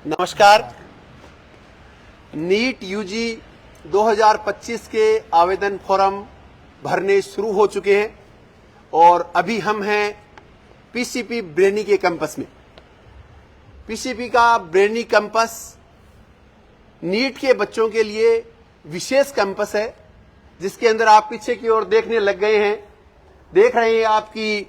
नमस्कार। NEET UG 2025 के आवेदन फॉर्म भरने शुरू हो चुके हैं और अभी हम हैं पीसीपी ब्रेनी के कैंपस में। पीसीपी का ब्रेनी कैंपस नीट के बच्चों के लिए विशेष कैंपस है, जिसके अंदर आप पीछे की ओर देखने लग गए हैं। देख रहे हैं आपकी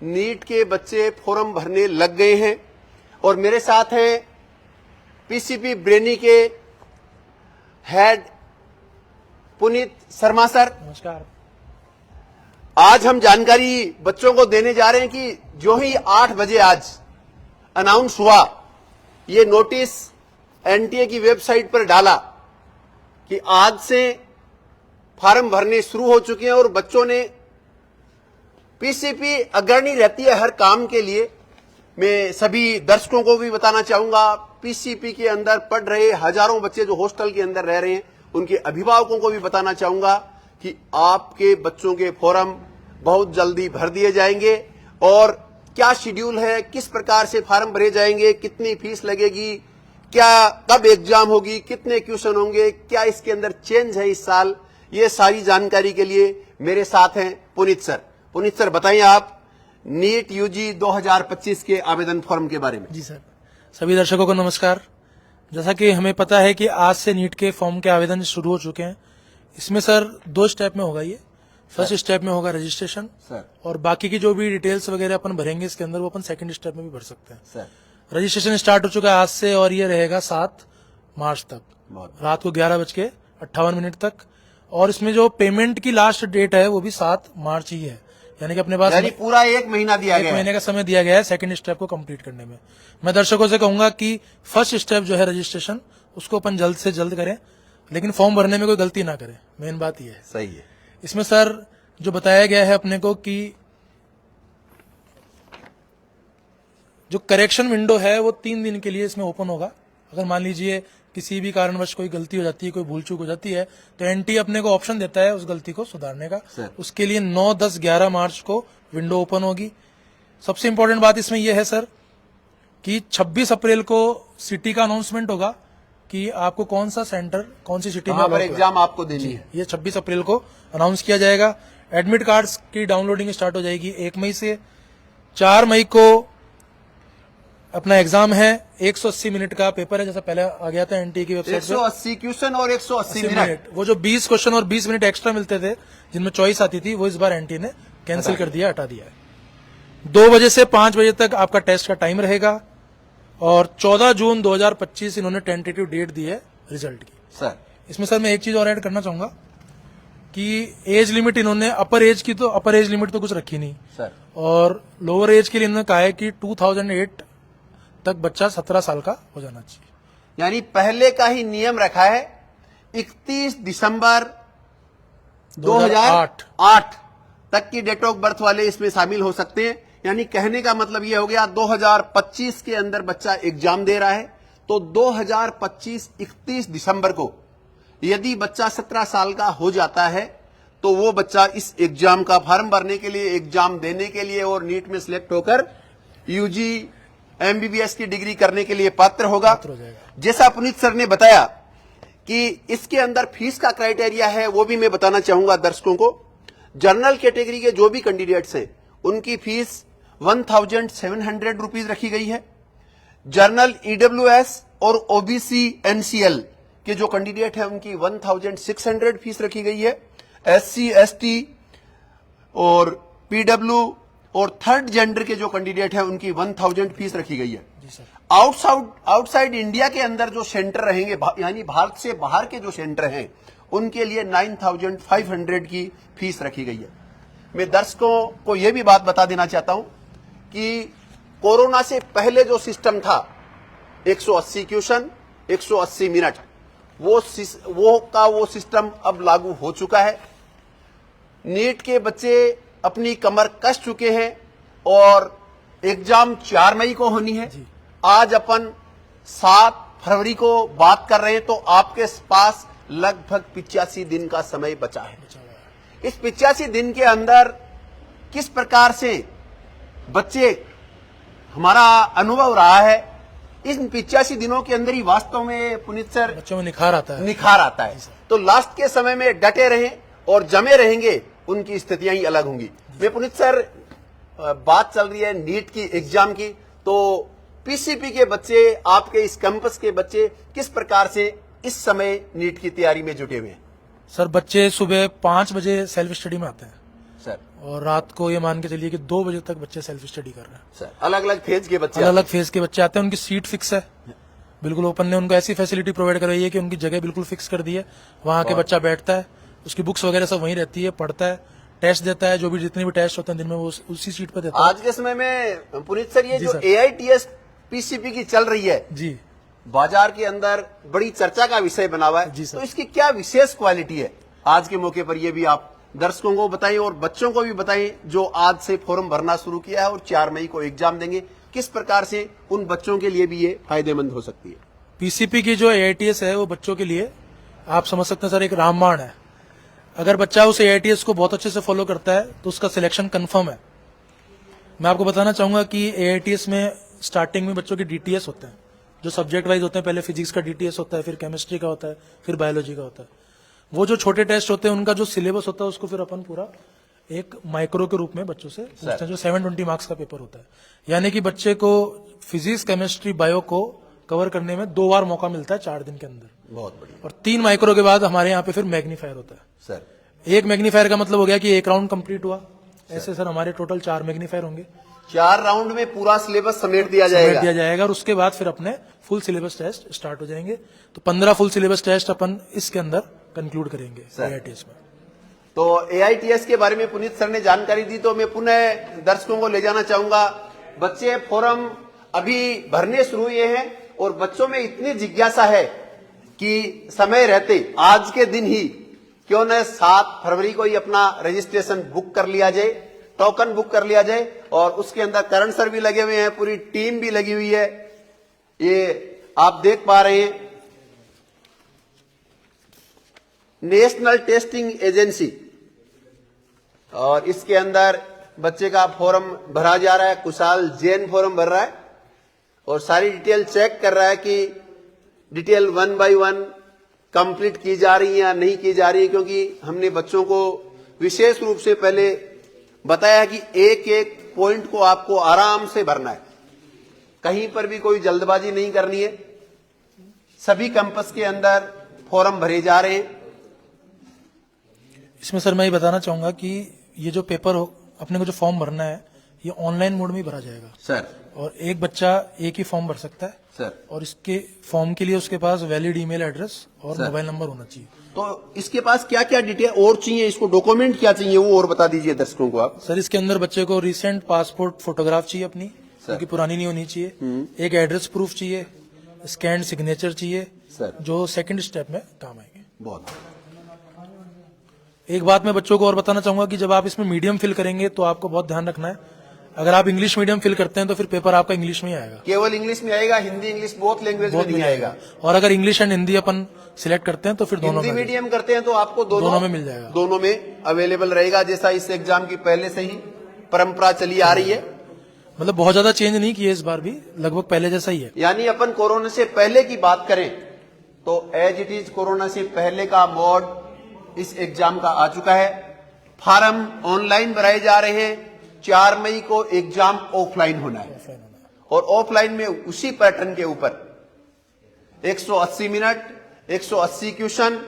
नीट के बच्चे फॉर्म भरने लग गए हैं और मेरे साथ हैं पीसीपी ब्रेनी के हेड पुनीत शर्मा सर। नमस्कार। आज हम जानकारी बच्चों को देने जा रहे हैं कि जो ही 8 बजे आज अनाउंस हुआ, ये नोटिस एनटीए की वेबसाइट पर डाला कि आज से फॉर्म भरने शुरू हो चुके हैं और बच्चों ने पीसीपी अग्रणी रहती है हर काम के लिए। मैं सभी दर्शकों को भी बताना चाहूंगा, पीसीपी के अंदर पढ़ रहे हजारों बच्चे जो हॉस्टल के अंदर रह रहे हैं, उनके अभिभावकों को भी बताना चाहूंगा कि आपके बच्चों के फॉर्म बहुत जल्दी भर दिए जाएंगे और क्या शेड्यूल है, किस प्रकार से फॉर्म भरे जाएंगे, कितनी फीस लगेगी, क्या कब एग्जाम होगी, कितने क्वेश्चन होंगे, क्या इसके अंदर चेंज है इस साल, ये सारी जानकारी के लिए मेरे साथ हैं पुनीत सर। पुनीत सर, बताइए आप नीट यूजी 2025 के आवेदन फॉर्म के बारे में। जी सर, सभी दर्शकों को नमस्कार। जैसा कि हमें पता है कि आज से नीट के फॉर्म के आवेदन शुरू हो चुके हैं। इसमें सर 2 स्टेप में होगा। ये फर्स्ट स्टेप में होगा रजिस्ट्रेशन सर, और बाकी की जो भी डिटेल्स वगैरह अपन भरेंगे इसके अंदर, वो अपन सेकंड स्टेप में भी भर सकते हैं। सर, रजिस्ट्रेशन स्टार्ट हो चुका है आज से और ये रहेगा 7 मार्च तक, रात को 11:58 तक। और इसमें जो पेमेंट की लास्ट डेट है वो भी 7 मार्च ही है, यानी कि अपने पास पूरा 1 महीना दिया गया है। 1 महीने का समय दिया गया है सेकंड स्टेप को कंप्लीट करने में। मैं दर्शकों से कहूंगा कि फर्स्ट स्टेप जो है रजिस्ट्रेशन, उसको अपन जल्द से जल्द करें, लेकिन फॉर्म भरने में कोई गलती ना करें। मेन बात यह है। सही है। इसमें सर जो बताया गया है अपने को कि जो करेक्शन विंडो है वो 3 दिन के लिए इसमें ओपन होगा। अगर मान लीजिए किसी भी कारणवश कोई गलती हो जाती है, कोई भूल चूक हो जाती है, तो एनटी अपने को ऑप्शन देता है उस गलती को सुधारने का। उसके लिए 9, 10, 11 मार्च को विंडो ओपन होगी। सबसे इंपॉर्टेंट बात इसमें यह है सर कि 26 अप्रैल को सिटी का अनाउंसमेंट होगा कि आपको कौन सा सेंटर, कौन सी सिटी में एग्जाम आपको देनी है। ये 26 अप्रैल को अनाउंस किया जाएगा। एडमिट कार्ड्स की डाउनलोडिंग स्टार्ट हो जाएगी 1 मई से। 4 मई को अपना एग्जाम है। 180 मिनट का पेपर है, जैसा पहले आ गया था एनटीए की वेबसाइट पे। 180 क्वेश्चन और 180 मिनट। वो जो 20 क्वेश्चन और 20 मिनट एक्स्ट्रा मिलते थे जिनमें चॉइस आती थी, वो इस बार एनटीए ने कैंसिल कर दिया, हटा दिया है। 2 बजे से 5 बजे तक आपका टेस्ट का टाइम रहेगा और 14 जून 2025 इन्होंने टेंटेटिव डेट दी है रिजल्ट की। सर, इसमें सर मैं एक चीज और ऐड करना चाहूंगा कि एज लिमिट इन्होंने अपर एज की, तो अपर एज लिमिट तो कुछ रखी नहीं सर, और लोअर एज के लिए इन्होंने कहा है कि 2008 तक बच्चा 17 साल का हो जाना चाहिए। यानी पहले का ही नियम रखा है 31 दिसंबर 2008 तक की डेट ऑफ बर्थ वाले इसमें शामिल हो सकते हैं। यानी कहने का मतलब यह हो गया 2025 के अंदर बच्चा एग्जाम दे रहा है, तो 2025 31 दिसंबर को यदि बच्चा 17 साल का हो जाता है तो वो बच्चा इस एग्जाम का फॉर्म भरने के लिए, एग्जाम देने के लिए और नीट में सिलेक्ट होकर यूजी एमबीबीएस की डिग्री करने के लिए पात्र होगा। जैसा पुनीत सर ने बताया कि इसके अंदर फीस का क्राइटेरिया है, वो भी मैं बताना चाहूंगा दर्शकों को। जनरल कैटेगरी के जो भी कैंडिडेट्स हैं उनकी फीस 1700 रुपीज रखी गई है। जनरल ईडब्ल्यूएस और ओबीसी एनसीएल के जो कैंडिडेट हैं उनकी 1600 फीस रखी गई है। एससी, एसटी और पीडब्ल्यू और थर्ड जेंडर के जो कैंडिडेट हैं उनकी 1000 फीस रखी गई है। आउटसाइड इंडिया के अंदर जो सेंटर रहेंगे, यानी भारत से बाहर के जो सेंटर हैं, उनके लिए 9500 की फीस रखी गई है। मैं दर्शकों को यह भी बात बता देना चाहता हूं कि कोरोना से पहले जो सिस्टम था 180 क्वेश्चन 180 मिनट, वो सिस्टम अब लागू हो चुका है। नीट के बच्चे अपनी कमर कस चुके हैं और एग्जाम 4 मई को होनी है। आज अपन 7 फरवरी को बात कर रहे हैं, तो आपके पास लगभग 85 दिन का समय बचा है। इस 85 दिन के अंदर किस प्रकार से बच्चे, हमारा अनुभव रहा है इन 85 दिनों के अंदर ही वास्तव में पुनीत सर बच्चों में निखार आता है। निखार आता है। तो लास्ट के समय में डटे रहें और जमे रहेंगे, उनकी स्थितियां ही अलग होंगी। मैं पुनीत सर, बात चल रही है नीट की एग्जाम की, तो पीसीपी के बच्चे, आपके इस कैंपस के बच्चे किस प्रकार से इस समय नीट की तैयारी में जुटे हुए हैं? सर बच्चे सुबह 5 बजे सेल्फ स्टडी में आते हैं सर, और रात को ये मान के चलिए कि 2 बजे तक बच्चे सेल्फ स्टडी कर रहे हैं। सर अलग अलग फेज के बच्चे अलग अलग फेज के बच्चे आते हैं, उनकी सीट फिक्स है बिल्कुल। ओपन ने उनको ऐसी फैसिलिटी प्रोवाइड करवाई है कि उनकी जगह बिल्कुल फिक्स कर दी है। वहां के बच्चा बैठता है, उसकी बुक्स वगैरह सब वहीं रहती है, पढ़ता है, टेस्ट देता है, जो भी जितने भी टेस्ट होते हैं दिन में वो उसी सीट पर देता है। आज के समय में पुनीत सर, ये जी जो सर। AITS पीसीपी की चल रही है, जी बाजार के अंदर बड़ी चर्चा का विषय बना हुआ है, जी सर। तो इसकी क्या विशेष क्वालिटी है? आज के मौके पर ये भी आप दर्शकों को बताएं और बच्चों को भी बताएं जो आज से फॉर्म भरना शुरू किया है और 4 मई को एग्जाम देंगे, किस प्रकार से उन बच्चों के लिए भी ये फायदेमंद हो सकती है। पीसीपी की जो AITS है वो बच्चों के लिए आप समझ सकते हैं सर एक रामबाण है। अगर बच्चा उस AITS को बहुत अच्छे से फॉलो करता है तो उसका सिलेक्शन कंफर्म है। मैं आपको बताना चाहूंगा कि AITS में स्टार्टिंग में बच्चों के DTS होते हैं, जो सब्जेक्ट वाइज होते हैं। पहले फिजिक्स का DTS होता है, फिर केमिस्ट्री का होता है, फिर बायोलॉजी का होता है। वो जो छोटे टेस्ट होते हैं उनका जो सिलेबस होता है उसको फिर अपन पूरा एक माइक्रो के रूप में बच्चों से पूछते हैं, जो 720 मार्क्स का पेपर होता है। यानी कि बच्चे को फिजिक्स, केमिस्ट्री, बायो को कवर करने में 2 बार मौका मिलता है 4 दिन के अंदर। बहुत बढ़िया। और 3 माइक्रो के बाद हमारे यहाँ पे फिर मैग्नीफायर होता है। सर एक मैग्नीफायर का मतलब हो गया कि एक राउंड कंप्लीट हुआ। ऐसे सर हमारे टोटल 4 मैग्नीफायर होंगे। 4 राउंड में पूरा सिलेबस समेट दिया समेट दिया जाएगा। जाएगा और उसके बाद फिर अपने फुल सिलेबस टेस्ट स्टार्ट हो जाएंगे। तो 15 फुल सिलेबस टेस्ट अपन इसके अंदर कंक्लूड करेंगे AITS में। तो AITS के बारे में पुनीत सर ने जानकारी दी, तो मैं पुनः दर्शकों को ले जाना चाहूंगा। बच्चे फॉर्म अभी भरने शुरू हुए हैं और बच्चों में इतनी जिज्ञासा है कि समय रहते आज के दिन ही क्यों न 7 फरवरी को ही अपना रजिस्ट्रेशन बुक कर लिया जाए, टोकन बुक कर लिया जाए। और उसके अंदर करण सर भी लगे हुए हैं, पूरी टीम भी लगी हुई है। ये आप देख पा रहे हैं, नेशनल टेस्टिंग एजेंसी, और इसके अंदर बच्चे का फॉर्म भरा जा रहा है। कुशाल जैन फॉर्म भर रहा है और सारी डिटेल चेक कर रहा है कि डिटेल 1 by 1 कंप्लीट की जा रही है या नहीं की जा रही है, क्योंकि हमने बच्चों को विशेष रूप से पहले बताया कि एक एक पॉइंट को आपको आराम से भरना है, कहीं पर भी कोई जल्दबाजी नहीं करनी है। सभी कैंपस के अंदर फॉर्म भरे जा रहे हैं। इसमें सर मैं ये बताना चाहूंगा कि ये जो पेपर हो, अपने को जो फॉर्म भरना है ये ऑनलाइन मोड में ही भरा जाएगा सर। और एक बच्चा एक ही फॉर्म भर सकता है सर, और इसके फॉर्म के लिए उसके पास वैलिड ईमेल एड्रेस और सर। मोबाइल नंबर होना चाहिए। तो इसके पास क्या क्या डिटेल और चाहिए, इसको डॉक्यूमेंट क्या चाहिए वो और बता दीजिए दर्शकों को आप। सर इसके अंदर बच्चे को रिसेंट पासपोर्ट फोटोग्राफ चाहिए अपनी, क्योंकि पुरानी नहीं होनी चाहिए। एक एड्रेस प्रूफ चाहिए, स्कैन सिग्नेचर चाहिए सर। जो सेकंड स्टेप में काम आएंगे। बहुत। एक बात मैं बच्चों को और बताना चाहूंगा कि जब आप इसमें मीडियम फिल करेंगे तो आपको बहुत ध्यान रखना है। अगर आप इंग्लिश मीडियम फिल करते हैं तो फिर पेपर आपका इंग्लिश में ही आएगा, केवल इंग्लिश में आएगा, हिंदी इंग्लिश बोथ लैंग्वेज में नहीं आएगा। और अगर English and Hindi upon select करते हैं तो फिर दोनों हिंदी में मीडियम करते हैं तो आपको दोनों में मिल जाएगा। दोनों में अवेलेबल रहेगा, जैसा इस एग्जाम की पहले से ही परंपरा चली आ रही है। मतलब बहुत ज्यादा चेंज नहीं किए इस बार भी, लगभग पहले जैसा ही है। यानी अपन कोरोना से पहले की बात करें तो एज इट इज कोरोना से पहले का मोड इस एग्जाम का आ चुका है। फार्म ऑनलाइन भराए जा रहे हैं। 4 मई को एग्जाम ऑफलाइन होना है और ऑफलाइन में उसी पैटर्न के ऊपर 180 मिनट, 180 क्वेश्चन,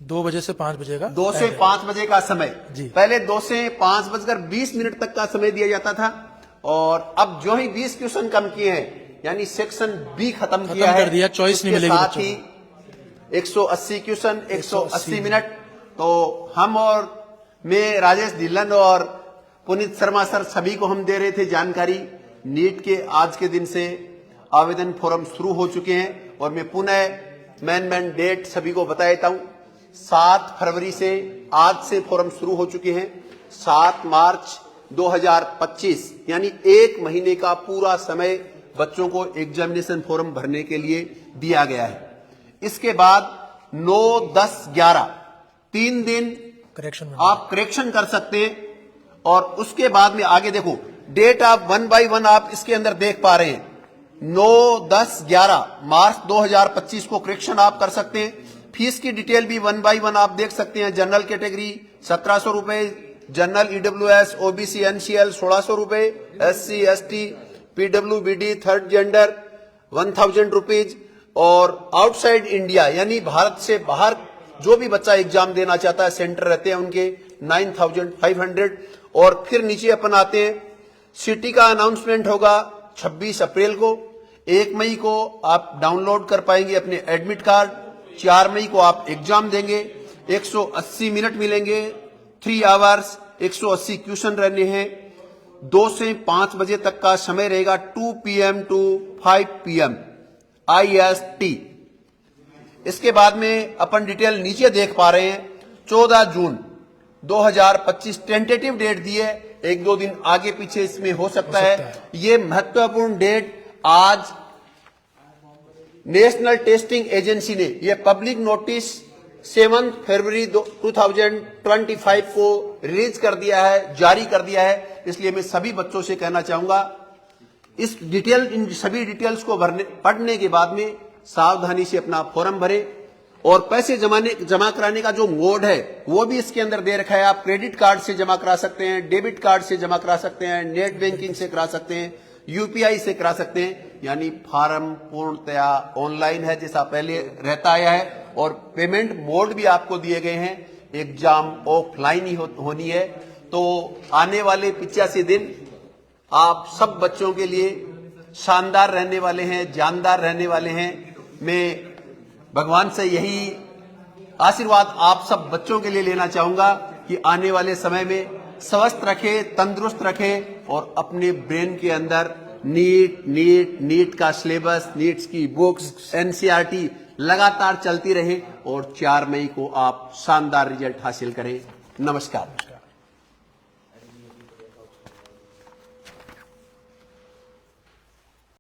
2 बजे से 5 बजे का 2 से 5 बजे का समय। जी। पहले 2 से 5:20 तक का समय दिया जाता था और अब जो ही 20 क्वेश्चन कम किए हैं, यानी सेक्शन बी खत्म किया है, कर दिया, चॉइस नहीं मिलेगी साथ बच्चों ही 180 क्वेश्चन, 180 मिनट। तो हम और मैं, राजेश ढिल्लन और पुनीत शर्मा सर, सभी को हम दे रहे थे जानकारी। नीट के आज के दिन से आवेदन फॉर्म शुरू हो चुके हैं और मैं पुनः मैन डेट सभी को बता देता हूं। 7 फरवरी से आज से फॉर्म शुरू हो चुके हैं। 7 मार्च 2025 यानी 1 महीने का पूरा समय बच्चों को एग्जामिनेशन फॉर्म भरने के लिए दिया गया है। इसके बाद 9, 10, 11 3 दिन करेक्शन में आप करेक्शन कर सकते हैं और उसके बाद में आगे देखो डेट आप 1 by 1 आप इसके अंदर देख पा रहे हैं। 9, 10, 11 मार्च 2025 को करेक्शन आप कर सकते हैं। फीस की डिटेल भी 1 बाय 1 आप देख सकते हैं। जनरल कैटेगरी 1700 रुपए, जनरल ईडब्ल्यूएस, ओबीसी, एनसीएल 1600 रुपए, SC, ST, PWBD, third gender 1000 rupees, और आउटसाइड इंडिया यानी भारत से बाहर जो भी बच्चा एग्जाम देना चाहता है, सेंटर रहते हैं उनके 9500। और फिर नीचे अपन आते हैं, सिटी का अनाउंसमेंट होगा 26 अप्रैल को। 1 मई को आप डाउनलोड कर पाएंगे अपने एडमिट कार्ड। 4 मई को आप एग्जाम देंगे। 180 मिनट मिलेंगे, 3 आवर्स, 180 क्वेश्चन रहने हैं। 2 से 5 बजे तक का समय रहेगा, 2 PM टू 5 PM IST। इसके बाद में अपन डिटेल नीचे देख पा रहे हैं, 14 जून 2025 टेंटेटिव डेट दी है। 1-2 दिन आगे पीछे इसमें हो सकता है। ये महत्वपूर्ण डेट आज नेशनल टेस्टिंग एजेंसी ने ये पब्लिक नोटिस 7 फरवरी 2025 को रिलीज कर दिया है, जारी कर दिया है। इसलिए मैं सभी बच्चों से कहना चाहूंगा, इस डिटेल, इन सभी डिटेल्स को पढ़ने के बाद में सावधानी से अपना फॉर्म भरें। और पैसे जमा कराने का जो मोड है वो भी इसके अंदर दे रखा है। आप क्रेडिट कार्ड से जमा करा सकते हैं, डेबिट कार्ड से जमा करा सकते हैं, नेट बैंकिंग से करा सकते हैं, यूपीआई से करा सकते हैं। यानी फॉर्म पूर्णतया ऑनलाइन है जैसा पहले रहता आया है, और पेमेंट मोड भी आपको दिए गए हैं। एग्जाम ऑफलाइन ही होनी है। तो आने वाले 85 दिन आप सब बच्चों के लिए शानदार रहने वाले हैं, जानदार रहने वाले हैं। मैं भगवान से यही आशीर्वाद आप सब बच्चों के लिए लेना चाहूंगा कि आने वाले समय में स्वस्थ रखे, तंदुरुस्त रखे, और अपने ब्रेन के अंदर नीट का सिलेबस, नीट्स की बुक्स, एनसीईआरटी लगातार चलती रहे, और 4 मई को आप शानदार रिजल्ट हासिल करें। नमस्कार।